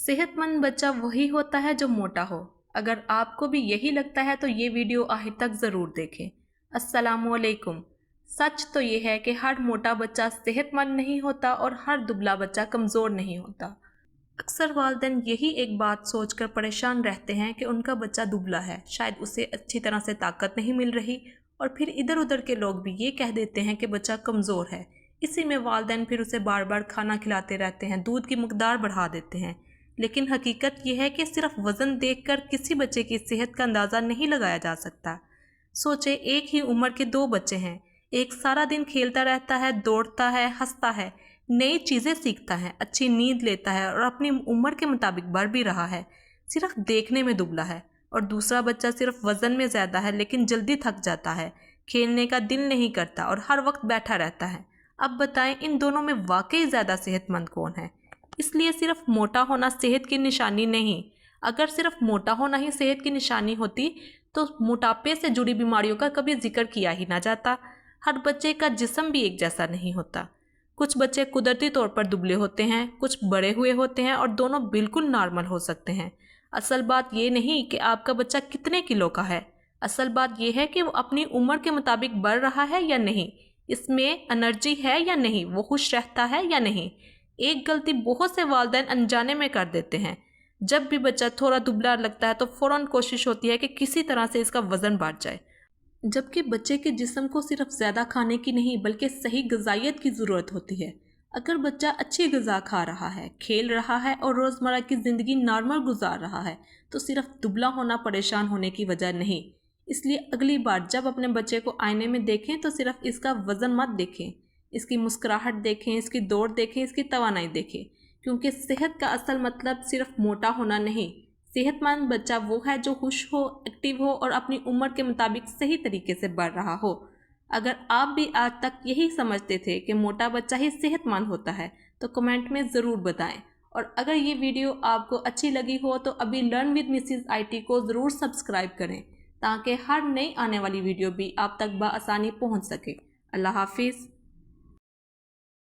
सेहतमंद बच्चा वही होता है जो मोटा हो। अगर आपको भी यही लगता है तो ये वीडियो आखिर तक ज़रूर देखें। अस्सलामुअलैकुम। सच तो ये है कि हर मोटा बच्चा सेहतमंद नहीं होता और हर दुबला बच्चा कमज़ोर नहीं होता। अक्सर वालिदैन यही एक बात सोचकर परेशान रहते हैं कि उनका बच्चा दुबला है, शायद उसे अच्छी तरह से ताकत नहीं मिल रही, और फिर इधर उधर के लोग भी ये कह देते हैं कि बच्चा कमज़ोर है। इसी में वालिदैन फिर उसे बार बार खाना खिलाते रहते हैं, दूध की मकदार बढ़ा देते हैं। लेकिन हकीकत यह है कि सिर्फ वज़न देखकर किसी बच्चे की सेहत का अंदाज़ा नहीं लगाया जा सकता। सोचे, एक ही उम्र के दो बच्चे हैं, एक सारा दिन खेलता रहता है, दौड़ता है, हंसता है, नई चीज़ें सीखता है, अच्छी नींद लेता है और अपनी उम्र के मुताबिक बढ़ भी रहा है, सिर्फ देखने में दुबला है। और दूसरा बच्चा सिर्फ वज़न में ज़्यादा है लेकिन जल्दी थक जाता है, खेलने का दिल नहीं करता और हर वक्त बैठा रहता है। अब बताएं, इन दोनों में वाकई ज़्यादा सेहतमंद कौन है? इसलिए सिर्फ मोटा होना सेहत की निशानी नहीं। अगर सिर्फ मोटा होना ही सेहत की निशानी होती तो मोटापे से जुड़ी बीमारियों का कभी जिक्र किया ही ना जाता। हर बच्चे का जिस्म भी एक जैसा नहीं होता। कुछ बच्चे कुदरती तौर पर दुबले होते हैं, कुछ बड़े हुए होते हैं और दोनों बिल्कुल नॉर्मल हो सकते हैं। असल बात ये नहीं कि आपका बच्चा कितने किलो का है, असल बात यह है कि वो अपनी उम्र के मुताबिक बढ़ रहा है या नहीं, इसमें एनर्जी है या नहीं, वो खुश रहता है या नहीं। एक गलती बहुत से वालिदैन अनजाने में कर देते हैं। जब भी बच्चा थोड़ा दुबला लगता है तो फ़ौरन कोशिश होती है कि किसी तरह से इसका वज़न बढ़ जाए, जबकि बच्चे के जिस्म को सिर्फ ज़्यादा खाने की नहीं बल्कि सही ग़िज़ाइयत की ज़रूरत होती है। अगर बच्चा अच्छी ग़िज़ा खा रहा है, खेल रहा है और रोज़मर्रा की ज़िंदगी नॉर्मल गुजार रहा है तो सिर्फ दुबला होना परेशान होने की वजह नहीं। इसलिए अगली बार जब अपने बच्चे को आईने में देखें तो सिर्फ इसका वज़न मत देखें, इसकी मुस्कुराहट देखें, इसकी दौड़ देखें, इसकी तवानाई देखें, क्योंकि सेहत का असल मतलब सिर्फ मोटा होना नहीं। सेहतमंद बच्चा वो है जो खुश हो, एक्टिव हो और अपनी उम्र के मुताबिक सही तरीके से बढ़ रहा हो। अगर आप भी आज तक यही समझते थे कि मोटा बच्चा ही सेहतमंद होता है तो कमेंट में ज़रूर बताएं। और अगर ये वीडियो आपको अच्छी लगी हो तो अभी लर्न विद मिसेस IT को ज़रूर सब्सक्राइब करें ताकि हर नई आने वाली वीडियो भी आप तक बआसानी पहुंच सके। अल्लाह हाफिज़।